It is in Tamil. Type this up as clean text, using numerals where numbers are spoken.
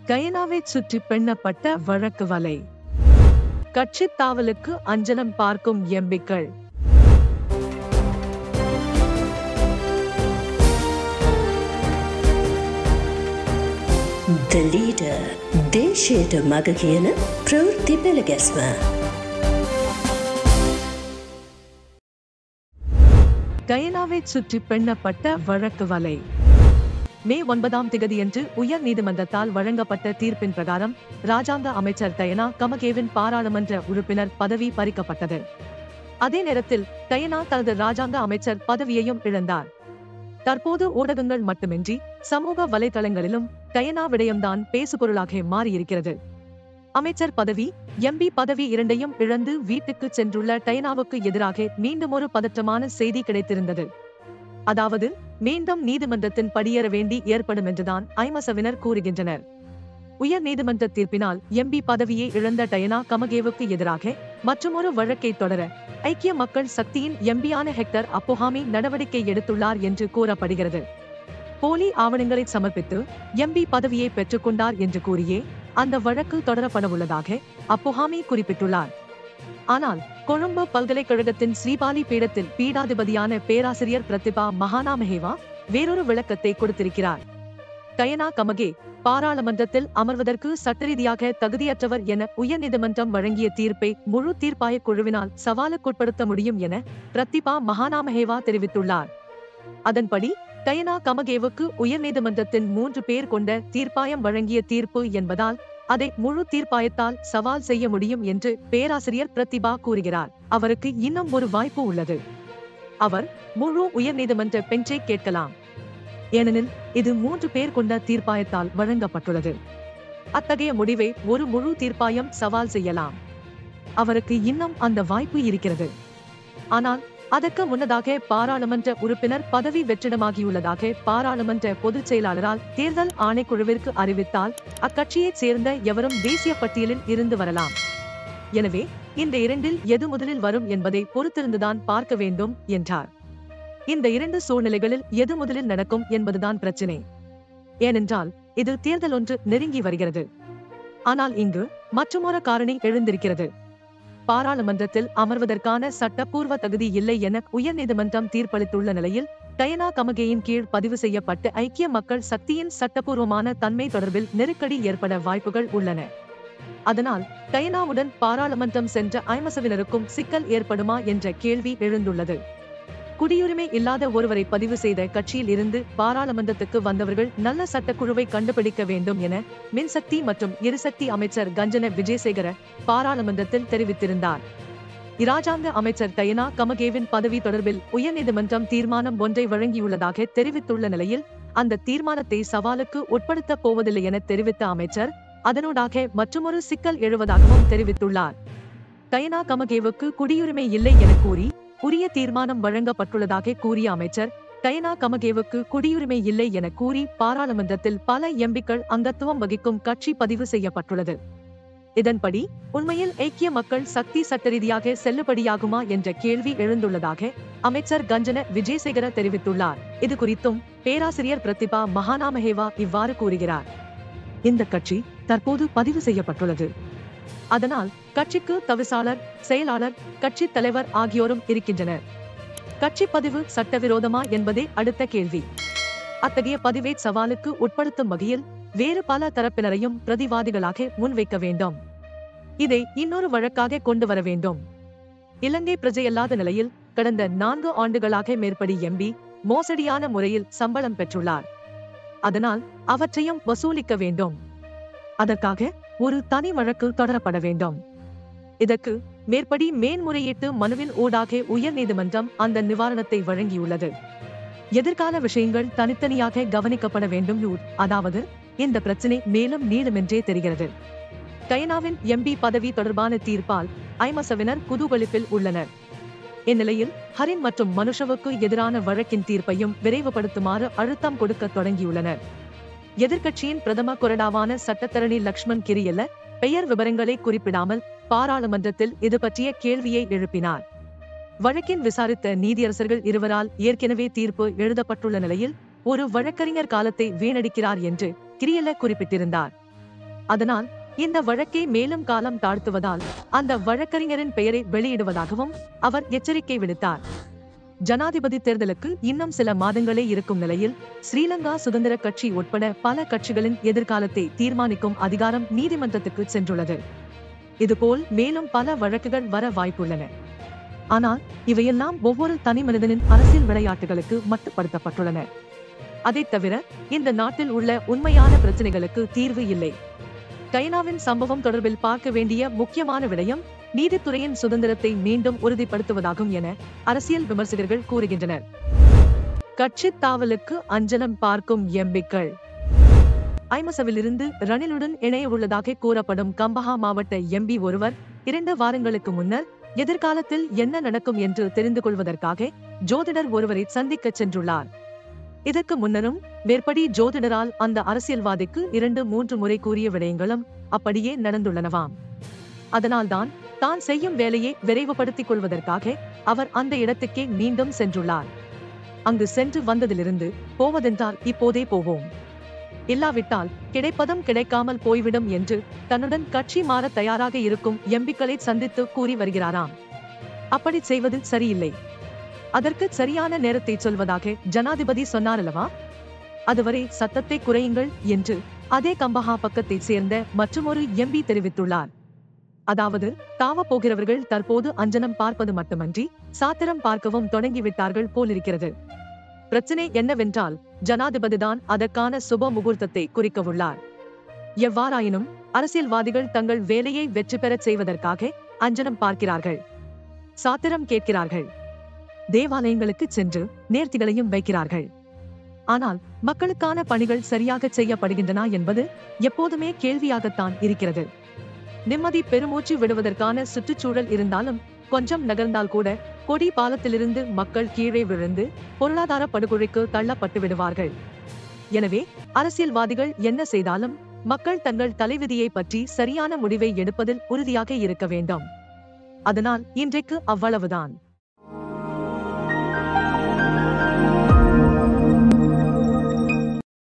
கயனாவை சுற்றி பின்னப்பட்ட வழக்கு வலை. கட்சித் தாவலுக்கு அஞ்சனம் பார்க்கும் எம்பிக்கள். The leader දේශයට මග කියන ප්‍රවෘත්ති පෙළගැස්ම. கயனாவை சுற்றி பின்னப்பட்ட வழக்கு வலை. மே 9ஆம் திகதியன்று உயர் நீதிமன்றத்தால் வழங்கப்பட்ட தீர்ப்பின் பிரகாரம் ராஜாங்க அமைச்சர் டயனா கமகேவின் பாராளுமன்ற உறுப்பினர் பதவி பறிக்கப்பட்டது. அதே நேரத்தில் டயனா தனது ராஜாங்க அமைச்சர் பதவியையும் இழந்தார். தற்போது ஊடகங்கள் மட்டுமின்றி சமூக வலைதளங்களிலும் டயனா விடயம்தான் பேசுபொருளாக மாறியிருக்கிறது. அமைச்சர் பதவி, எம்பி பதவி இரண்டையும் இழந்து வீட்டுக்கு சென்றுள்ள டயனாவுக்கு எதிராக மீண்டுமொரு பதற்றமான செய்தி கிடைத்திருந்தது. அதாவது மீண்டும் நீதிமன்றத்தின் படியேற வேண்டி ஏற்படும் என்றுதான் ஐமசவினர் கூறுகின்றனர். உயர் நீதிமன்ற தீர்ப்பினால் எம்பி பதவியை இழந்த டயனா கமகேவுக்கு எதிராக மற்றுமொரு வழக்கை தொடர ஐக்கிய மக்கள் சக்தியின் எம்பியான ஹெக்டர் அப்போஹாமி நடவடிக்கை எடுத்துள்ளார் என்று கூறப்படுகிறது. போலி ஆவணங்களை சமர்ப்பித்து எம்பி பதவியை பெற்றுக்கொண்டார் என்று கூறியே அந்த வழக்கு தொடரப்படவுள்ளதாக அப்போஹாமி குறிப்பிட்டுள்ளார். ஆனால் கொழும்பு பல்கலைக்கழகத்தின் ஸ்ரீபாலி பீடத்தில் பீடாதிபதியான பேராசிரியர் பிரதிபா மகாநாமஹேவா வேறொரு விளக்கத்தை கொடுத்திருக்கிறார். டயனா கமகே பாராளுமன்றத்தில் அமர்வதற்கு சட்டரீதியாக தகுதியற்றவர் என உயர்நீதிமன்றம் வழங்கிய தீர்ப்பை முழு தீர்ப்பாய குழுவினால் சவாலுக்குட்படுத்த முடியும் என பிரதிபா மகாநாமஹேவா தெரிவித்துள்ளார். அதன்படி டயனா கமகேவுக்கு உயர்நீதிமன்றத்தின் 3 பேர் கொண்ட தீர்ப்பாயம் வழங்கிய தீர்ப்பு என்பதால் அதை முழு தீர்ப்பாயத்தால் சவால் செய்ய முடியும் என்று பேராசிரியர் பிரதிபா கூறுகிறார். அவருக்கு இன்னும் ஒரு வாய்ப்பு உள்ளது. அவர் முழு உயர்நீதிமன்ற பெஞ்சை கேட்கலாம். ஏனெனில் இது 3 பேர் கொண்ட தீர்ப்பாயத்தால் வழங்கப்பட்டுள்ளது. அத்தகைய முடிவை ஒரு முழு தீர்ப்பாயம் சவால் செய்யலாம். அவருக்கு இன்னும் அந்த வாய்ப்பு இருக்கிறது. ஆனால் அதற்கு முன்னதாக பாராளுமன்ற உறுப்பினர் பதவி வெற்றிடமாகியுள்ளதாக பாராளுமன்ற பொதுச் செயலாளரால் தேர்தல் ஆணைக்குழுவிற்கு அறிவித்தால் அக்கட்சியைச் சேர்ந்த எவரும் தேசிய பட்டியலில் இருந்து வரலாம். எனவே இந்த இரண்டில் எது முதலில் வரும் என்பதை பொறுத்திருந்துதான் பார்க்க வேண்டும் என்றார். இந்த 2 சூழ்நிலைகளில் எது முதலில் நடக்கும் என்பதுதான் பிரச்சினை. ஏனென்றால் இது தேர்தல் ஒன்று நெருங்கி வருகிறது. ஆனால் இங்கு மற்றுமொரு காரணி எழுந்திருக்கிறது. பாராளுமன்றத்தில் அமர்வதற்கான சட்டப்பூர்வ தகுதி இல்லை என உயர்நீதிமன்றம் தீர்ப்பளித்துள்ள நிலையில் டயனா கமகேயின் கீழ் பதிவு செய்யப்பட்ட ஐக்கிய மக்கள் சக்தியின் சட்டப்பூர்வமான தன்மை தொடர்பில் நெருக்கடி ஏற்பட வாய்ப்புகள் உள்ளன. அதனால் டயனாவுடன் பாராளுமன்றம் சென்ற ஐமசவினருக்கும் சிக்கல் ஏற்படுமா என்ற கேள்வி எழுந்துள்ளது. குடியுரிமை இல்லாத ஒருவரை பதிவு செய்த கட்சியில் இருந்து பாராளுமன்றத்துக்கு வந்தவர்கள் நல்ல சட்டக்குழுவை கண்டுபிடிக்க வேண்டும் என மின்சக்தி மற்றும் எரிசக்தி அமைச்சர் கஞ்சன விஜயசேகர பாராளுமன்றத்தில் தெரிவித்திருந்தார். இராஜாங்க அமைச்சர் டயனா கமகேவின் பதவி தொடர்பில் உயர்நீதிமன்றம் தீர்மானம் ஒன்றை வழங்கியுள்ளதாக தெரிவித்துள்ள நிலையில் அந்த தீர்மானத்தை சவாலுக்கு உட்படுத்தப் போவதில்லை என தெரிவித்த அமைச்சர் அதனூடாக மற்றுமொரு சிக்கல் எழுவதாகவும் தெரிவித்துள்ளார். டயனா கமகேவுக்கு குடியுரிமை இல்லை என கூறி உரிய தீர்மானம் வழங்கப்பட்டுள்ளதாக கூறிய அமைச்சர் டயனா கமகேவுக்கு குடியுரிமை இல்லை என கூறி பாராளுமன்றத்தில் பல எம்பிக்கள் அங்கத்துவம் வகிக்கும் கட்சி பதிவு செய்யப்பட்டுள்ளது. இதன்படி உண்மையில் ஐக்கிய மக்கள் சக்தி சட்டரீதியாக செல்லுபடியாகுமா என்ற கேள்வி எழுந்துள்ளதாக அமைச்சர் கஞ்சன விஜயசேகர தெரிவித்துள்ளார். இது குறித்தும் பேராசிரியர் பிரதிபா மகாநாமஹேவா இவ்வாறு கூறுகிறார். இந்த கட்சி தற்போது பதிவு செய்யப்பட்டுள்ளது. அதனால் கட்சிக்கு தவிசாளர், செயலாளர், கட்சி தலைவர் ஆகியோரும் இருக்கின்றனர். கட்சி பதிவு சட்டவிரோதமா என்பதே அடுத்த கேள்வி. அத்தகைய பதிவை சவாலுக்கு உட்படுத்தும் வகையில் வேறு பல தரப்பினரையும் பிரதிவாதிகளாக முன்வைக்க வேண்டும். இதை இன்னொரு வழக்காக கொண்டு வர வேண்டும். இலங்கை பிரஜையல்லாத நிலையில் கடந்த 4 ஆண்டுகளாக மேற்படி எம்பி மோசடியான முறையில் சம்பளம் பெற்றுள்ளார். அதனால் அவற்றையும் வசூலிக்க வேண்டும். அதற்காக ஒரு தனி வழக்கு தொடரப்பட வேண்டும். இதற்கு மேற்படி மேன்முறையீட்டு மனுவின் ஊடாக உயர்நீதிமன்றம் அந்த நிவாரணத்தை வழங்கியுள்ளது. எதிர்கால விஷயங்கள் தனித்தனியாக கவனிக்கப்பட வேண்டும். அதாவது இந்த பிரச்சினை மேலும் நீளுமென்றே தெரிகிறது. டயனாவின் எம்பி பதவி தொடர்பான தீர்ப்பால் ஐமசவினர் குதூகலிப்பில் உள்ளனர். இந்நிலையில் ஹரின் மற்றும் மனுஷவுக்கு எதிரான வழக்கின் தீர்ப்பையும் விரைவுபடுத்துமாறு அழுத்தம் கொடுக்க தொடங்கியுள்ளனர். எதிர்க்கட்சியின் பிரதம கொறடாவான சட்டத்தரணி லக்ஷ்மன் கிரியல்ல பெயர் விவரங்களை குறிப்பிடாமல் பாராளுமன்றத்தில் இது பற்றிய கேள்வியை எழுப்பினார். வழக்கின் விசாரித்த நீதியரசர்கள் இருவரால் ஏற்கனவே தீர்ப்பு எழுதப்பட்டுள்ள நிலையில் ஒரு வழக்கறிஞர் காலத்தை வீணடிக்கிறார் என்று கிரியல்ல குறிப்பிட்டிருந்தார். அதனால் இந்த வழக்கை மேலும் காலம் தாழ்த்துவதால் அந்த வழக்கறிஞரின் பெயரை வெளியிடுவதாகவும் அவர் எச்சரிக்கை விடுத்தார். ஜனாதிபதி தேர்தலுக்கு இன்னும் சில மாதங்களே இருக்கும் நிலையில் ஸ்ரீலங்கா சுதந்திர கட்சி உட்பட பல கட்சிகளின் எதிர்காலத்தை தீர்மானிக்கும் அதிகாரம் நீதிமன்றத்துக்கு சென்றுள்ளது. இதுபோல் மேலும் பல வழக்குகள் வர வாய்ப்புள்ளன. ஆனால் இவையெல்லாம் ஒவ்வொரு தனி மனிதனின் அரசியல் விளையாட்டுகளுக்கு மட்டுப்படுத்தப்பட்டுள்ளன. அதைத் தவிர இந்த நாட்டில் உள்ள உண்மையான பிரச்சனைகளுக்கு தீர்வு இல்லை. டயனாவின் சம்பவம் தொடர்பில் பார்க்க வேண்டிய முக்கியமான விடயம் நீதித்துறையின் சுதந்திரத்தை மீண்டும் உறுதிப்படுத்துவதாகும் என அரசியல் விமர்சகர்கள் கூறுகின்றனர். கட்சித் தாவலுக்கு அஞ்சலம் பார்க்கும் எம்பிக்கள். ஐமசவிலிருந்து ரணிலுடன் இணைய உள்ளதாக கூறப்படும் கம்பஹா மாவட்ட எம்பி ஒருவர் 2 வாரங்களுக்கு முன்னர் எதிர்காலத்தில் என்ன நடக்கும் என்று தெரிந்து கொள்வதற்காக ஜோதிடர் ஒருவரை சந்திக்க சென்றுள்ளார். இதற்கு முன்னரும் மேற்படி ஜோதிடரால் அந்த அரசியல்வாதிக்கு 2-3 முறை கூறிய விடயங்களும் அப்படியே நடந்துள்ளனவாம். அதனால்தான் தான் செய்யும் வேலையை விரைவுபடுத்திக் கொள்வதற்காக அவர் அந்த இடத்துக்கே மீண்டும் சென்றுள்ளார். அங்கு சென்று வந்ததிலிருந்து போவதென்றால் இப்போதே போவோம், இல்லாவிட்டால் கிடைப்பதும் கிடைக்காமல் போய்விடும் என்று தன்னுடன் கட்சி மாற தயாராக இருக்கும் எம்பிக்களை சந்தித்து கூறி வருகிறாராம். அப்படி செய்வது சரியில்லை. அதற்கு சரியான நேரத்தை சொல்வதாக ஜனாதிபதி சொன்னாரல்லவா? அதுவரை சத்தத்தை குறையுங்கள் என்று அதே கம்பஹா பக்கத்தை சேர்ந்த மற்றுமொரு எம்பி தெரிவித்துள்ளார். அதாவது தாவ போகிறவர்கள் தற்போது அஞ்சனம் பார்ப்பது மட்டுமன்றி சாத்திரம் பார்க்கவும் தொடங்கிவிட்டார்கள் போலிருக்கிறது. பிரச்சனை என்னவென்றால் ஜனாதிபதிதான் அதற்கான சுப முகூர்த்தத்தை குறிக்கவுள்ளார். எவ்வாறாயினும் அரசியல்வாதிகள் தங்கள் வேலையை வெற்றி பெறச் செய்வதற்காக அஞ்சனம் பார்க்கிறார்கள், சாத்திரம் கேட்கிறார்கள், தேவாலயங்களுக்கு சென்று நேர்த்திகளையும் வைக்கிறார்கள். ஆனால் மக்களுக்கான பணிகள் சரியாக செய்யப்படுகின்றன என்பது எப்போதுமே கேள்வியாகத்தான் இருக்கிறது. நிம்மதி பெருமூச்சு விடுவதற்கான சுற்றுச்சூழல் இருந்தாலும் கொஞ்சம் நகர்ந்தால் கூட கொடி பாலத்திலிருந்து மக்கள் கீழே விழுந்து பொருளாதார படுகொலைக்கு தள்ளப்பட்டு விடுவார்கள். எனவே அரசியல்வாதிகள் என்ன செய்தாலும் மக்கள் தங்கள் தலைவிதியை பற்றி சரியான முடிவை எடுப்பதில் உறுதியாக இருக்க வேண்டும். அதனால் இன்றைக்கு அவ்வளவுதான்.